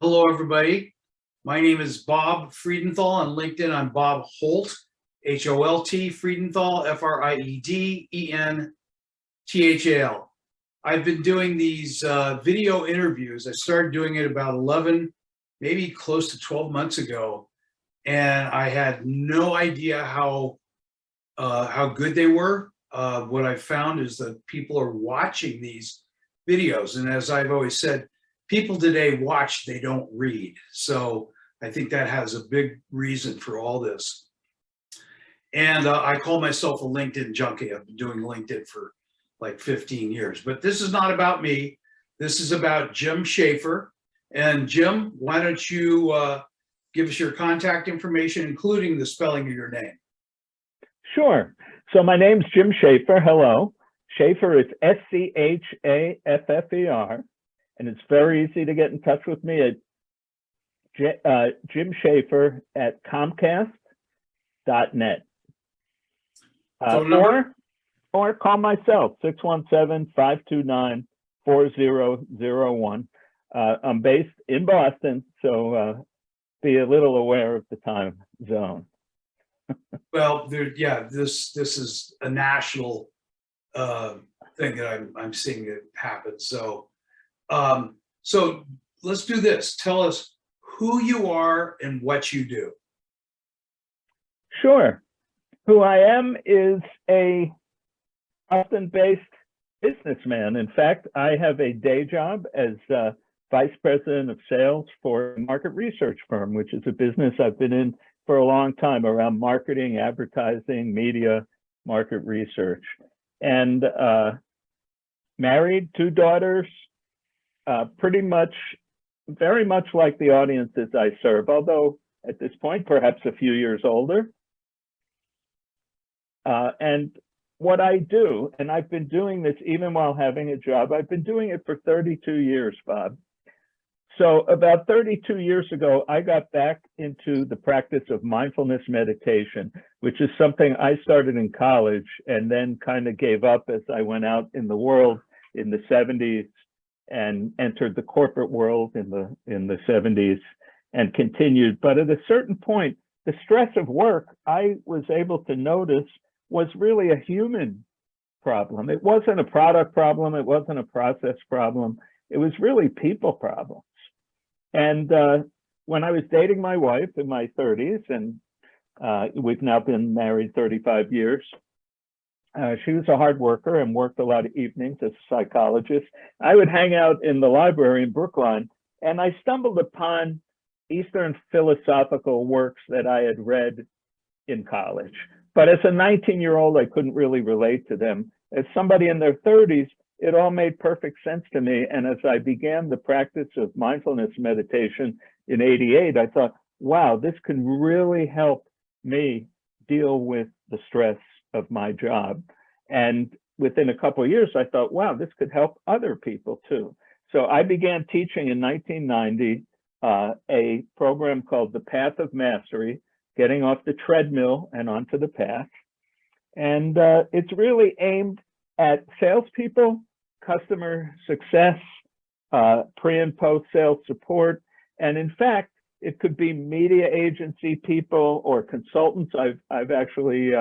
Hello, everybody. My name is Bob Friedenthal. On LinkedIn, I'm Bob Holt, H-O-L-T, Friedenthal, F-R-I-E-D-E-N-T-H-A-L. I've been doing these video interviews. I started doing it about 11, maybe close to 12 months ago, and I had no idea how good they were. What I found is that people are watching these videos, and as I've always said, people today watch, they don't read. So I think that has a big reason for all this. And I call myself a LinkedIn junkie. I've been doing LinkedIn for like 15 years, but this is not about me. This is about Jim Schaffer. And Jim, why don't you give us your contact information, including the spelling of your name? Sure. So my name's Jim Schaffer. Hello. Schaffer is S-C-H-A-F-F-E-R. And it's very easy to get in touch with me at jimschaffer@comcast.net. Or call myself, 617-529-4001. I'm based in Boston, so be a little aware of the time zone. Well, this is a national thing that I'm seeing it happen. So let's do this. Tell us who you are and what you do. Sure. Who I am is a Boston-based businessman. In fact, I have a day job as Vice President of Sales for a market research firm, which is a business I've been in for a long time around marketing, advertising, media, market research. And married, 2 daughters, pretty much, very much like the audiences I serve, although at this point, perhaps a few years older. And what I do, and I've been doing this even while having a job, I've been doing it for 32 years, Bob. So about 32 years ago, I got back into the practice of mindfulness meditation, which is something I started in college and then kind of gave up as I went out in the world in the 70s and entered the corporate world in the 70s and continued. But at a certain point, the stress of work I was able to notice was really a human problem. It wasn't a product problem. It wasn't a process problem. It was really people problems. And when I was dating my wife in my 30s, and we've now been married 35 years, she was a hard worker and worked a lot of evenings as a psychologist. I would hang out in the library in Brookline, and I stumbled upon Eastern philosophical works that I had read in college. But as a 19-year-old, I couldn't really relate to them. As somebody in their 30s, it all made perfect sense to me. And as I began the practice of mindfulness meditation in '88, I thought, wow, this can really help me deal with the stress of my job. And within a couple of years, I thought, wow, this could help other people too. So I began teaching in 1990 a program called The Path of Mastery, getting off the treadmill and onto the path. And it's really aimed at salespeople, customer success, pre and post sales support. And in fact, it could be media agency people or consultants. I've actually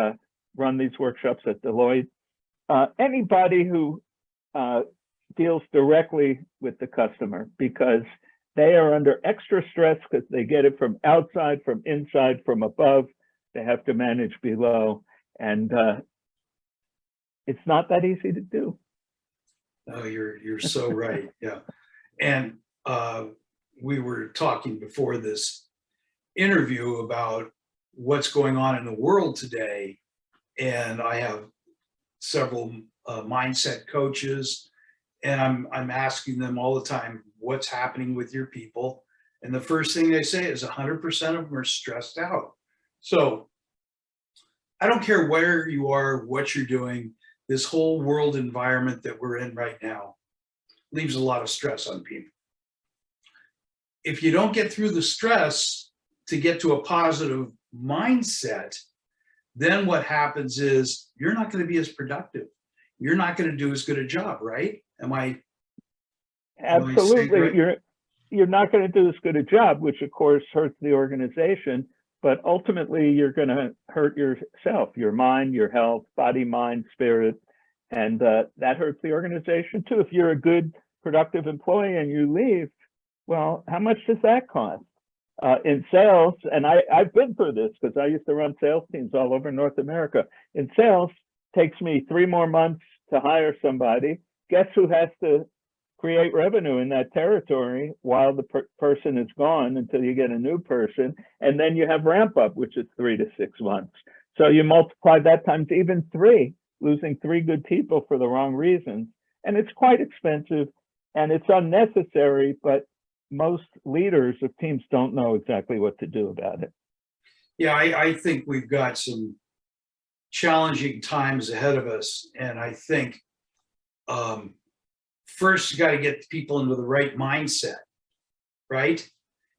run these workshops at Deloitte. Anybody who deals directly with the customer, because they are under extra stress because they get it from outside, from inside, from above. They have to manage below. And it's not that easy to do. No, you're so right. Yeah. And we were talking before this interview about what's going on in the world today. And I have several mindset coaches, and I'm asking them all the time, what's happening with your people? And the first thing they say is 100% of them are stressed out. So I don't care where you are, what you're doing, this whole world environment that we're in right now leaves a lot of stress on people. If you don't get through the stress to get to a positive mindset, then what happens is you're not going to be as productive. You're not going to do as good a job, right? Am I Absolutely. you're not going to do as good a job, which of course hurts the organization, but ultimately you're going to hurt yourself, your mind, your health, body, mind, spirit, and that hurts the organization too. If you're a good, productive employee and you leave, well, how much does that cost? In sales, and I've been through this because I used to run sales teams all over North America. In sales, takes me 3 more months to hire somebody. Guess who has to create revenue in that territory while the person is gone until you get a new person? And then you have ramp up, which is 3 to 6 months. So you multiply that times even 3, losing 3 good people for the wrong reasons. And it's quite expensive and it's unnecessary, but most leaders of teams don't know exactly what to do about it. Yeah, I think we've got some challenging times ahead of us. And I think first you got to get people into the right mindset, right?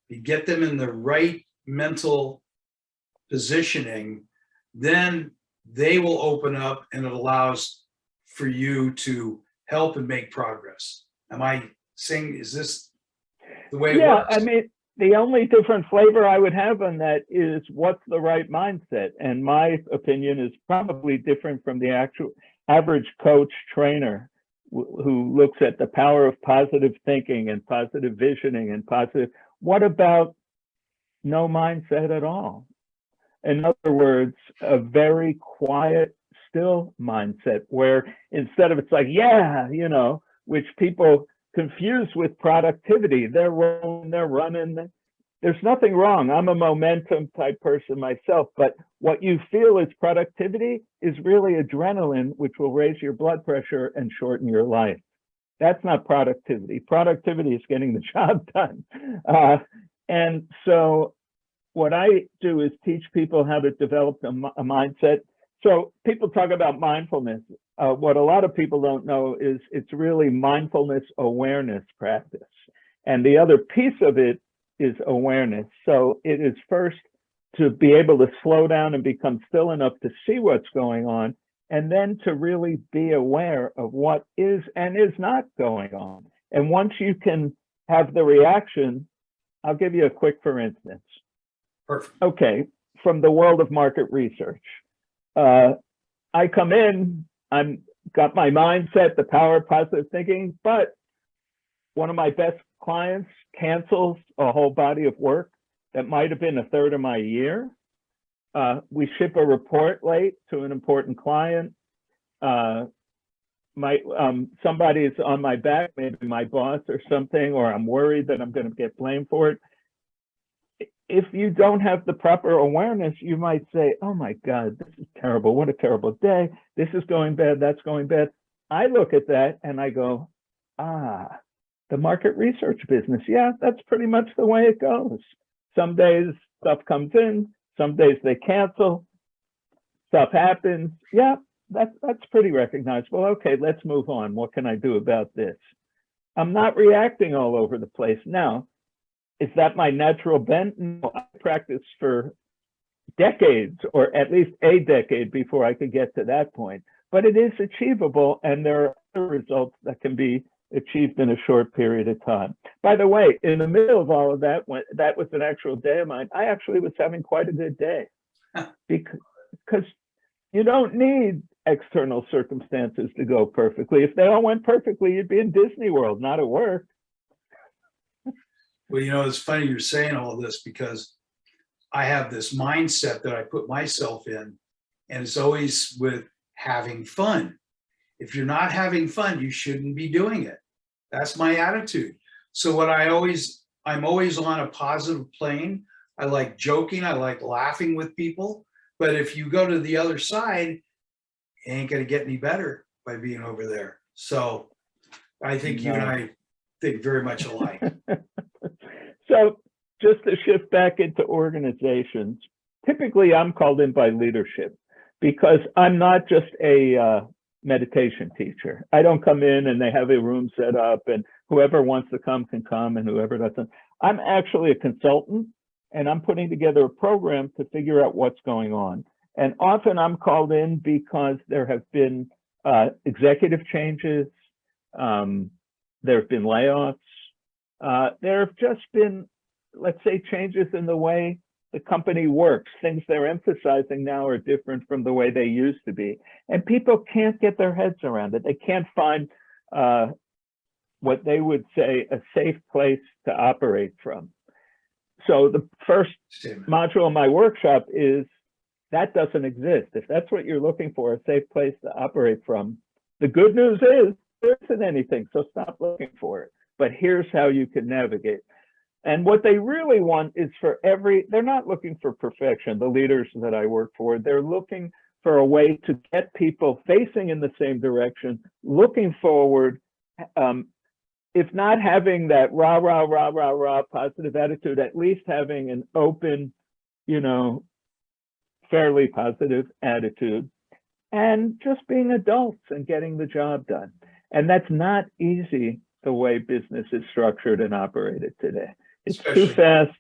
You get them in the right mental positioning, then they will open up and it allows for you to help and make progress. Am I saying, is this the way it works? I mean, the only different flavor I would have on that is what's the right mindset. And my opinion is probably different from the actual average coach trainer who looks at the power of positive thinking and positive visioning and positive. What about no mindset at all? In other words, a very quiet, still mindset where instead of it's like, yeah, you know, which people confused with productivity. They're rolling, they're running. There's nothing wrong. I'm a momentum type person myself, but what you feel is productivity is really adrenaline, which will raise your blood pressure and shorten your life. That's not productivity. Productivity is getting the job done. And so what I do is teach people how to develop a mindset. So people talk about mindfulness. What a lot of people don't know is it's really mindfulness awareness practice. And the other piece of it is awareness. So it is first to be able to slow down and become still enough to see what's going on, and then to really be aware of what is and is not going on. And once you can have the reaction, I'll give you a quick for instance. Perfect. Okay, from the world of market research. I come in, I'm got my mindset, the power of positive thinking, but one of my best clients cancels a whole body of work that might have been a third of my year. We ship a report late to an important client. Somebody is on my back, maybe my boss or something, or I'm worried that I'm going to get blamed for it. If you don't have the proper awareness, you might say, oh my God, this is terrible. What a terrible day. This is going bad. That's going bad. I look at that and I go, the market research business. Yeah, that's pretty much the way it goes. Some days stuff comes in, some days they cancel, stuff happens. Yeah, that's pretty recognizable. Okay, let's move on. What can I do about this? I'm not reacting all over the place. Now, is that my natural bent? No, I practiced for decades, or at least a decade before I could get to that point. But it is achievable, and there are other results that can be achieved in a short period of time. By the way, in the middle of all of that, when that was an actual day of mine, I actually was having quite a good day because you don't need external circumstances to go perfectly. If they all went perfectly, you'd be in Disney World, not at work. Well, you know, it's funny you're saying all this because I have this mindset that I put myself in, and it's always with having fun. If you're not having fun, you shouldn't be doing it. That's my attitude. So I'm always on a positive plane. I like joking. I like laughing with people. But if you go to the other side, it ain't going to get any better by being over there. So I think you and I think very much alike. So just to shift back into organizations, typically I'm called in by leadership because I'm not just a meditation teacher. I don't come in and they have a room set up and whoever wants to come can come and whoever doesn't. I'm actually a consultant and I'm putting together a program to figure out what's going on. And often I'm called in because there have been executive changes, there have been layoffs, There have just been, let's say, changes in the way the company works. Things they're emphasizing now are different from the way they used to be. And people can't get their heads around it. They can't find what they would say a safe place to operate from. So the first module of my workshop is that doesn't exist. If that's what you're looking for, a safe place to operate from, the good news is there isn't anything, so stop looking for it. But here's how you can navigate. And what they really want is they're not looking for perfection, the leaders that I work for. They're looking for a way to get people facing in the same direction, looking forward, if not having that rah, rah, rah, rah, rah positive attitude, at least having an open, fairly positive attitude, and just being adults and getting the job done. And that's not easy the way business is structured and operated today. It's too fast,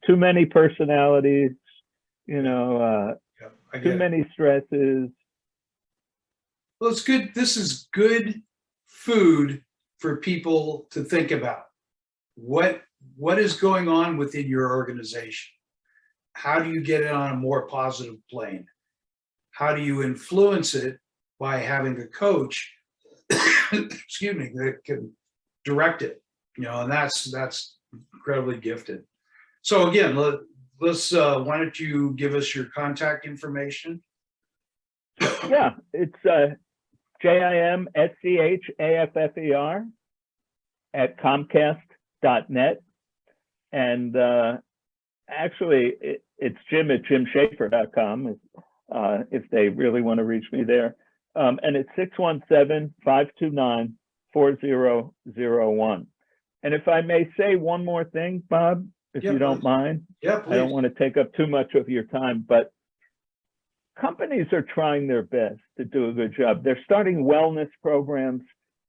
too many personalities, too many stresses. Well, it's good. This is good food for people to think about. What is going on within your organization? How do you get it on a more positive plane? How do you influence it by having a coach, excuse me, that can direct it? And that's incredibly gifted. So again, let's why don't you give us your contact information? Yeah, it's JimSchaffer at Comcast.net. And actually, it's Jim at jimschaffer.com if they really want to reach me there. And it's 617-529-4001. And if I may say one more thing, Bob, if you don't mind. Yeah, please. I don't want to take up too much of your time, but companies are trying their best to do a good job. They're starting wellness programs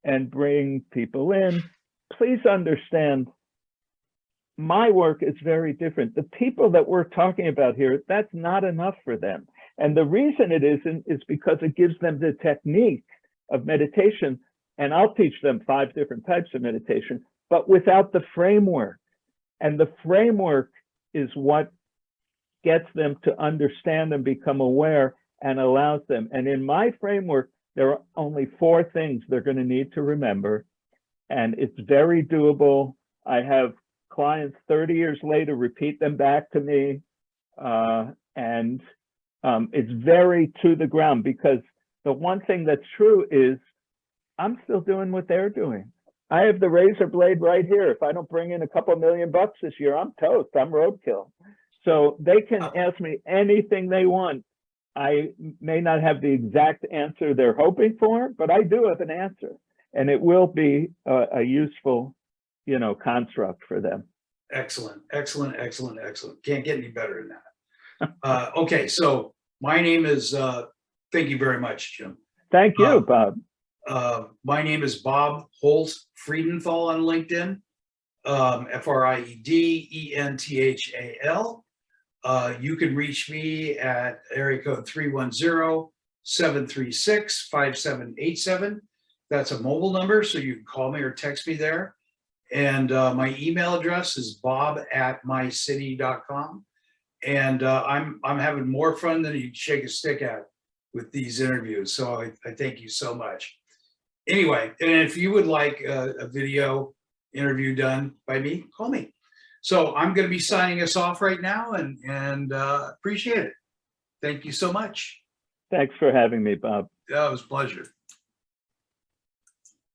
and bring people in. Please understand, my work is very different. The people that we're talking about here, that's not enough for them. And the reason it isn't is because it gives them the technique of meditation. And I'll teach them 5 different types of meditation, but without the framework. And the framework is what gets them to understand and become aware and allows them. And in my framework, there are only 4 things they're going to need to remember. And it's very doable. I have clients 30 years later repeat them back to me. And it's very to the ground, because the one thing that's true is I'm still doing what they're doing. I have the razor blade right here. If I don't bring in a couple $1 million this year, I'm toast. I'm roadkill. So they can ask me anything they want. I may not have the exact answer they're hoping for, but I do have an answer, and it will be a useful, construct for them. Excellent, excellent, excellent, excellent. Can't get any better than that. Okay, so my name is, thank you very much, Jim. Thank you, Bob. My name is Bob Holt Friedenthal on LinkedIn, Friedenthal. You can reach me at area code 310-736-5787. That's a mobile number, so you can call me or text me there. And my email address is bob@mycity.com. And I'm having more fun than you'd shake a stick at with these interviews. So I thank you so much. Anyway, and if you would like a video interview done by me, call me. So I'm going to be signing us off right now, and appreciate it. Thank you so much. Thanks for having me, Bob. That was a pleasure.